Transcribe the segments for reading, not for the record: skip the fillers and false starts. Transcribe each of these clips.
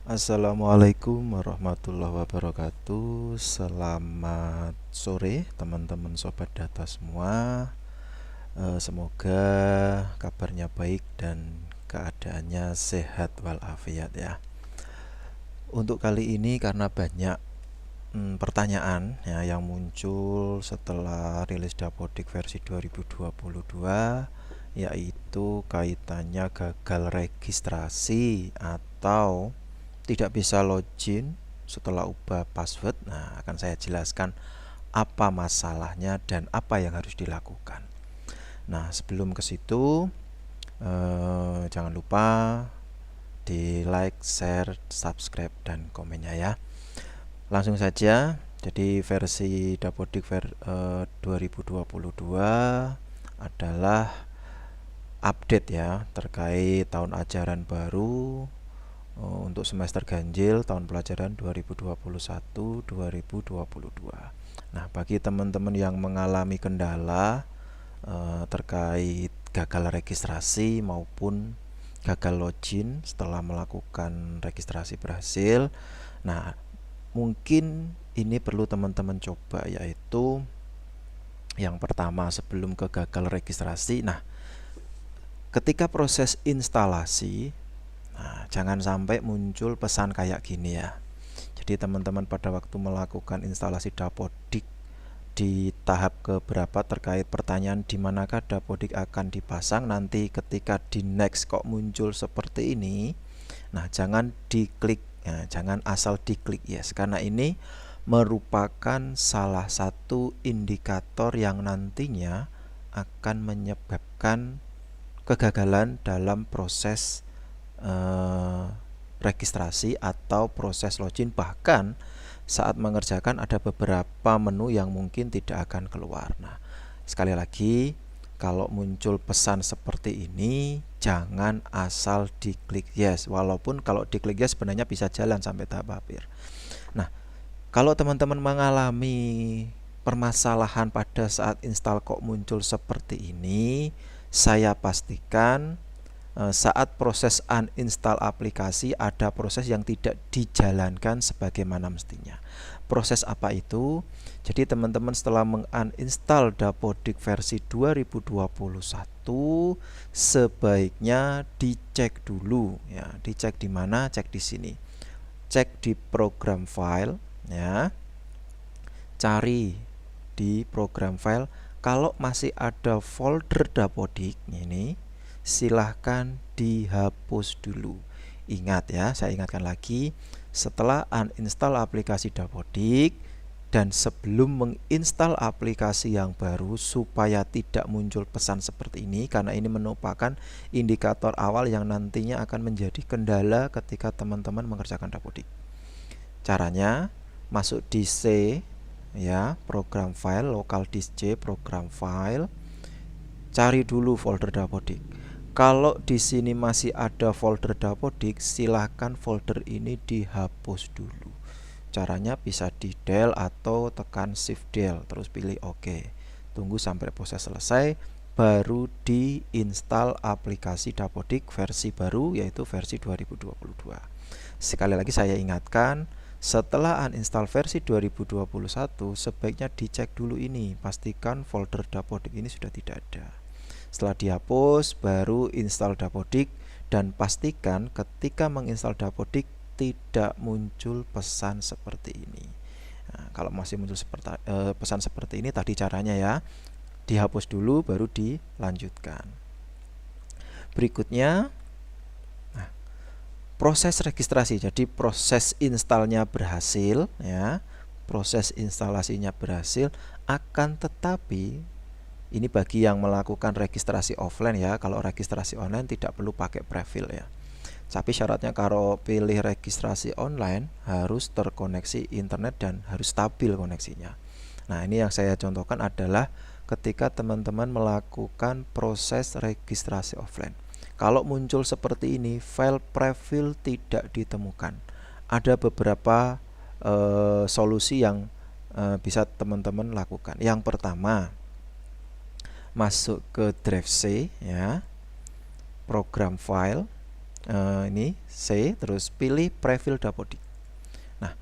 Assalamualaikum warahmatullahi wabarakatuh. Selamat sore teman-teman sobat data semua. Semoga kabarnya baik dan keadaannya sehat walafiat ya. Untuk kali ini karena banyak pertanyaan ya yang muncul setelah rilis Dapodik versi 2022, yaitu kaitannya gagal registrasi atau tidak bisa login setelah ubah password. Nah, akan saya jelaskan apa masalahnya dan apa yang harus dilakukan. Nah, sebelum ke situ, jangan lupa di like, share, subscribe, dan komennya ya. Langsung saja. Jadi versi Dapodik 2022 adalah update ya terkait tahun ajaran baru untuk semester ganjil tahun pelajaran 2021-2022. Nah, bagi teman-teman yang mengalami kendala terkait gagal registrasi maupun gagal login setelah melakukan registrasi berhasil, nah mungkin ini perlu teman-teman coba, yaitu yang pertama sebelum ke gagal registrasi. Nah, ketika proses instalasi, nah, jangan sampai muncul pesan kayak gini ya. Jadi teman-teman pada waktu melakukan instalasi Dapodik di tahap keberapa terkait pertanyaan di manakah Dapodik akan dipasang, nanti ketika di next kok muncul seperti ini, nah jangan diklik, nah, jangan asal diklik yes, karena ini merupakan salah satu indikator yang nantinya akan menyebabkan kegagalan dalam proses registrasi atau proses login. Bahkan saat mengerjakan ada beberapa menu yang mungkin tidak akan keluar. Nah, sekali lagi, kalau muncul pesan seperti ini jangan asal diklik yes, walaupun kalau diklik yes sebenarnya bisa jalan sampai tahap akhir. Nah, kalau teman-teman mengalami permasalahan pada saat install kok muncul seperti ini, saya pastikan saat proses uninstall aplikasi ada proses yang tidak dijalankan sebagaimana mestinya. Proses apa itu? Jadi teman-teman setelah menguninstall Dapodik versi 2021 sebaiknya dicek dulu ya. Dicek di mana? Cek di sini. Cek di program file ya. Cari di program file, kalau masih ada folder Dapodik ini silahkan dihapus dulu. Ingat ya, saya ingatkan lagi, setelah uninstall aplikasi Dapodik dan sebelum menginstal aplikasi yang baru, supaya tidak muncul pesan seperti ini, karena ini merupakan indikator awal yang nantinya akan menjadi kendala ketika teman-teman mengerjakan Dapodik. Caranya, masuk di C ya, program file, local disk C, program file, cari dulu folder Dapodik. Kalau di sini masih ada folder Dapodik, silahkan folder ini dihapus dulu. Caranya bisa di del atau tekan shift del, terus pilih OK. Tunggu sampai proses selesai, baru diinstal aplikasi Dapodik versi baru, yaitu versi 2022. Sekali lagi saya ingatkan, setelah uninstall versi 2021, sebaiknya dicek dulu ini, pastikan folder Dapodik ini sudah tidak ada. Setelah dihapus, baru install Dapodik dan pastikan ketika menginstal Dapodik tidak muncul pesan seperti ini. Nah, kalau masih muncul pesan seperti ini, tadi caranya ya, dihapus dulu baru dilanjutkan. Berikutnya, nah, proses registrasi. Jadi proses installnya berhasil ya, proses instalasinya berhasil, akan tetapi ini bagi yang melakukan registrasi offline ya. Kalau registrasi online tidak perlu pakai prefill ya. Tapi syaratnya kalau pilih registrasi online harus terkoneksi internet dan harus stabil koneksinya. Nah, ini yang saya contohkan adalah ketika teman-teman melakukan proses registrasi offline. Kalau muncul seperti ini, file prefill tidak ditemukan. Ada beberapa solusi yang bisa teman-teman lakukan. Yang pertama, masuk ke drive C ya, program file, ini C, terus pilih prefill Dapodik. Nah,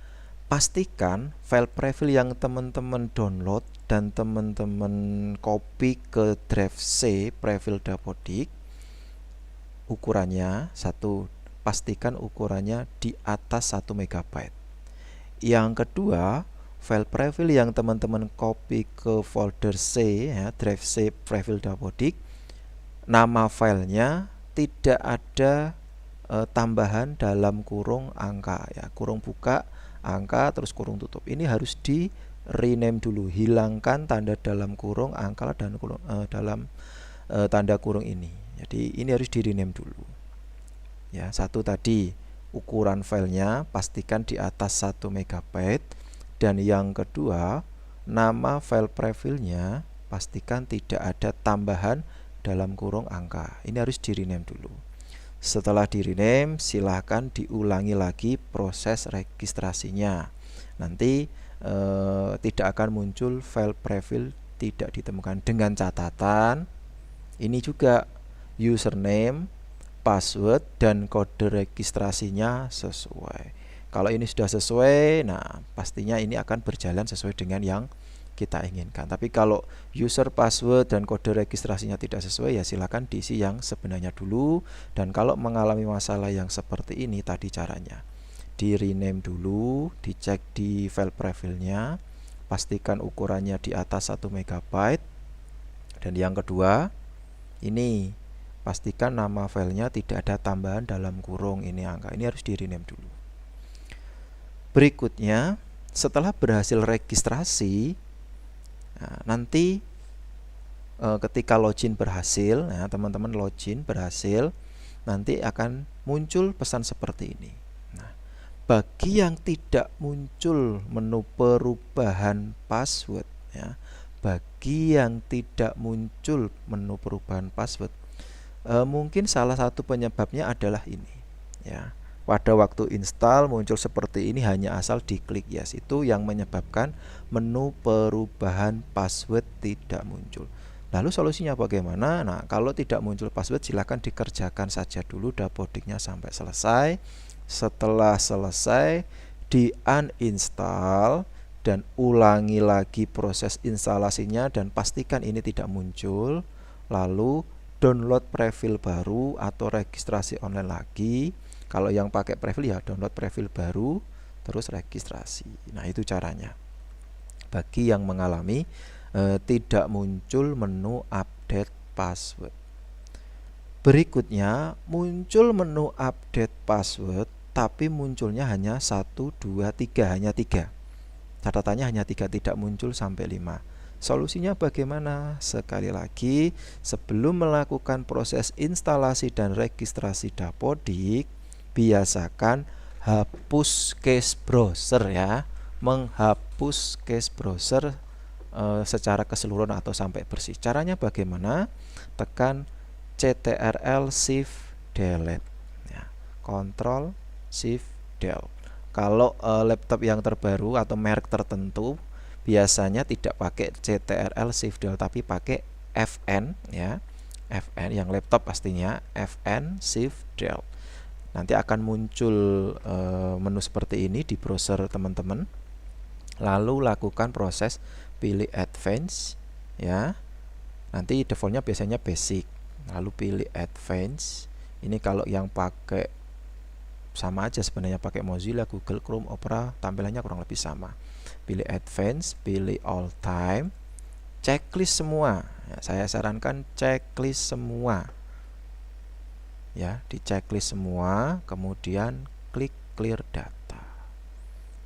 pastikan file prefill yang teman-teman download dan teman-teman copy ke drive C prefill Dapodik, ukurannya pastikan ukurannya di atas 1 MB. Yang kedua, file prefill yang teman-teman copy ke folder C, ya, drive C prefill Dapodik, nama filenya tidak ada tambahan dalam kurung angka, ya, kurung buka angka terus kurung tutup. Ini harus di rename dulu, hilangkan tanda dalam kurung angka dan dalam tanda kurung ini. Jadi ini harus di rename dulu. Ya, satu tadi ukuran filenya pastikan di atas 1 MB, dan yang kedua nama file prefillnya pastikan tidak ada tambahan dalam kurung angka. Ini harus di rename dulu. Setelah di rename, silahkan diulangi lagi proses registrasinya. Nanti tidak akan muncul file prefill tidak ditemukan, dengan catatan ini juga username, password, dan kode registrasinya sesuai. Kalau ini sudah sesuai, nah pastinya ini akan berjalan sesuai dengan yang kita inginkan. Tapi kalau user, password, dan kode registrasinya tidak sesuai, ya silakan diisi yang sebenarnya dulu. Dan kalau mengalami masalah yang seperti ini, tadi caranya di rename dulu, dicek di file prefillnya, pastikan ukurannya di atas 1 MB. Dan yang kedua, ini pastikan nama filenya tidak ada tambahan dalam kurung ini angka. Ini harus di rename dulu. Berikutnya, setelah berhasil registrasi, nah, nanti ketika login berhasil, nah, teman-teman login berhasil, nanti akan muncul pesan seperti ini. Nah, bagi yang tidak muncul menu perubahan password, ya, bagi yang tidak muncul menu perubahan password, mungkin salah satu penyebabnya adalah ini, ya. Pada waktu install muncul seperti ini hanya asal diklik yes, itu yang menyebabkan menu perubahan password tidak muncul. Lalu solusinya bagaimana? Nah, kalau tidak muncul password, silahkan dikerjakan saja dulu Dapodiknya sampai selesai. Setelah selesai, di uninstall dan ulangi lagi proses instalasinya dan pastikan ini tidak muncul. Lalu download prefill baru atau registrasi online lagi. Kalau yang pakai prefill, ya download prefill baru terus registrasi. Nah, itu caranya bagi yang mengalami tidak muncul menu update password. Berikutnya, muncul menu update password tapi munculnya hanya 1, 2, 3, hanya 3. Catatannya hanya 3, tidak muncul sampai 5. Solusinya bagaimana? Sekali lagi, sebelum melakukan proses instalasi dan registrasi Dapodik, biasakan hapus cache browser, ya. Menghapus cache browser secara keseluruhan atau sampai bersih. Caranya bagaimana? Tekan Ctrl Shift Delete, ya. Ctrl Shift Delete. Kalau laptop yang terbaru atau merek tertentu biasanya tidak pakai Ctrl Shift Delete tapi pakai Fn, ya. Fn yang laptop pastinya Fn Shift Delete. Nanti akan muncul menu seperti ini di browser teman-teman. Lalu lakukan proses pilih advance, ya. Nanti defaultnya biasanya basic. Lalu pilih advance. Ini kalau yang pakai sama aja sebenarnya, pakai Mozilla, Google Chrome, Opera, tampilannya kurang lebih sama. Pilih advance, pilih all time, checklist semua, ya, saya sarankan checklist semua, ya, di checklist semua, kemudian klik clear data.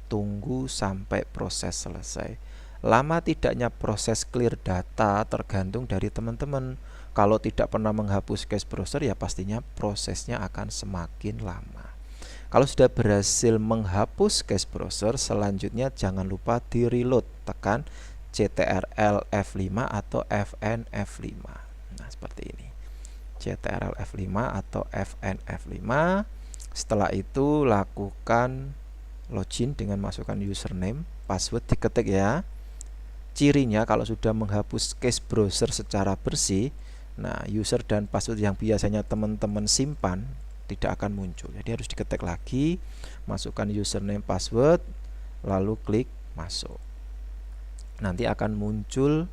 Tunggu sampai proses selesai. Lama tidaknya proses clear data tergantung dari teman-teman. Kalau tidak pernah menghapus cache browser, ya pastinya prosesnya akan semakin lama. Kalau sudah berhasil menghapus cache browser, selanjutnya jangan lupa di reload. Tekan Ctrl F5 atau Fn F5. Nah, seperti ini. Ctrl F5 atau Fn F5. Setelah itu lakukan login dengan masukkan username, password diketik, ya. Cirinya kalau sudah menghapus cache browser secara bersih, nah user dan password yang biasanya teman-teman simpan tidak akan muncul. Jadi harus diketik lagi, masukkan username password, lalu klik masuk. Nanti akan muncul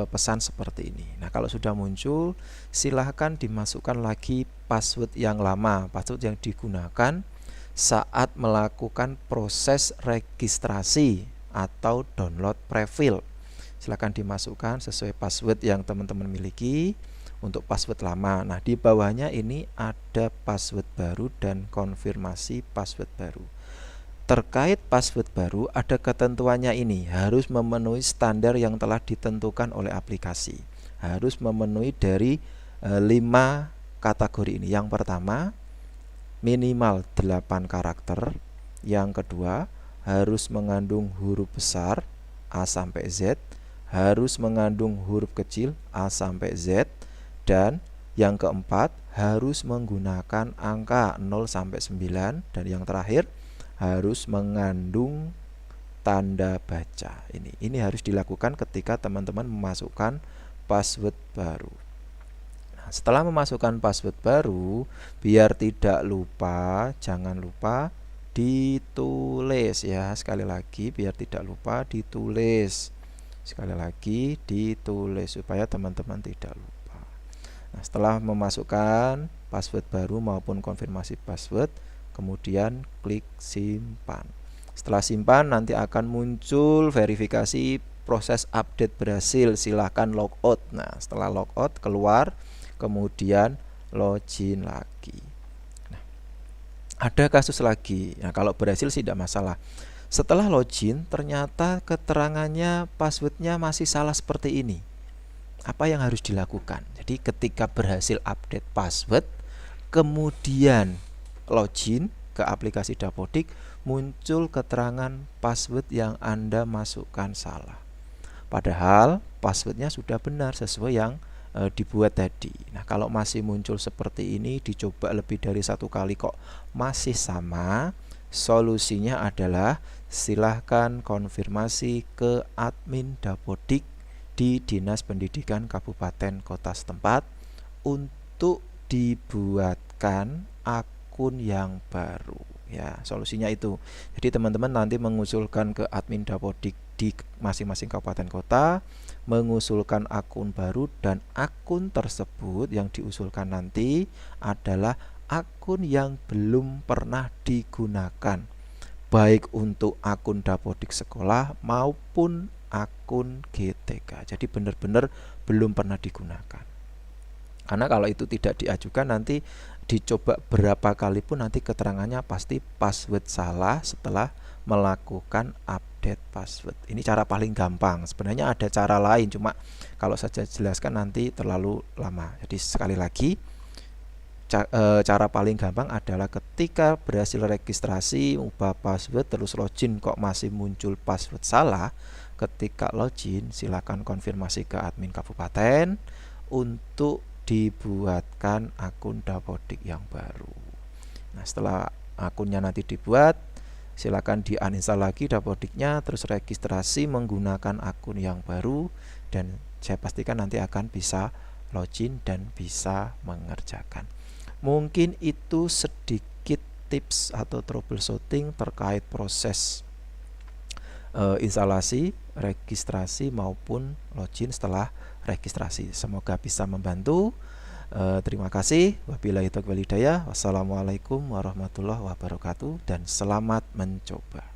pesan seperti ini. Nah, kalau sudah muncul, silahkan dimasukkan lagi password yang lama, password yang digunakan saat melakukan proses registrasi atau download prefil. Silahkan dimasukkan sesuai password yang teman-teman miliki untuk password lama. Nah, di bawahnya ini ada password baru dan konfirmasi password baru. Terkait password baru, ada ketentuannya ini, harus memenuhi standar yang telah ditentukan oleh aplikasi. Harus memenuhi dari 5 kategori ini. Yang pertama, minimal 8 karakter. Yang kedua, harus mengandung huruf besar A sampai Z, harus mengandung huruf kecil A sampai Z, dan yang keempat, harus menggunakan angka 0 sampai 9, dan yang terakhir, harus mengandung tanda baca. Ini harus dilakukan ketika teman-teman memasukkan password baru. Nah, setelah memasukkan password baru, biar tidak lupa, jangan lupa ditulis ya. Sekali lagi, biar tidak lupa ditulis. Sekali lagi ditulis supaya teman-teman tidak lupa. Nah, setelah memasukkan password baru maupun konfirmasi password, kemudian klik simpan. Setelah simpan, nanti akan muncul verifikasi proses update berhasil, silahkan logout. Nah, setelah logout keluar, kemudian login lagi. Nah, ada kasus lagi. Nah, kalau berhasil sih tidak masalah. Setelah login, ternyata keterangannya passwordnya masih salah seperti ini. Apa yang harus dilakukan? Jadi ketika berhasil update password, kemudian login ke aplikasi Dapodik, muncul keterangan password yang Anda masukkan salah. Padahal passwordnya sudah benar sesuai yang dibuat tadi. Nah, kalau masih muncul seperti ini, dicoba lebih dari 1 kali kok masih sama, solusinya adalah silahkan konfirmasi ke admin Dapodik di Dinas Pendidikan Kabupaten Kota setempat untuk dibuatkan akun yang baru ya. Solusinya itu. Jadi teman-teman nanti mengusulkan ke admin Dapodik di masing-masing kabupaten kota, mengusulkan akun baru, dan akun tersebut yang diusulkan nanti adalah akun yang belum pernah digunakan, baik untuk akun Dapodik sekolah maupun akun GTK. Jadi benar-benar belum pernah digunakan. Karena kalau itu tidak diajukan, nanti dicoba berapa kali pun nanti keterangannya pasti password salah setelah melakukan update password. Ini cara paling gampang. Sebenarnya ada cara lain, cuma kalau saja jelaskan nanti terlalu lama. Jadi sekali lagi, cara paling gampang adalah ketika berhasil registrasi, ubah password, terus login kok masih muncul password salah. Ketika login, silakan konfirmasi ke admin kabupaten untuk dibuatkan akun Dapodik yang baru. Nah, setelah akunnya nanti dibuat, silakan di-uninstall lagi Dapodiknya, terus registrasi menggunakan akun yang baru, dan saya pastikan nanti akan bisa login dan bisa mengerjakan. Mungkin itu sedikit tips atau troubleshooting terkait proses instalasi, registrasi maupun login setelah registrasi. Semoga bisa membantu. Terima kasih. Wabillahi taufiq wal hidayah. Wassalamualaikum warahmatullahi wabarakatuh, dan selamat mencoba.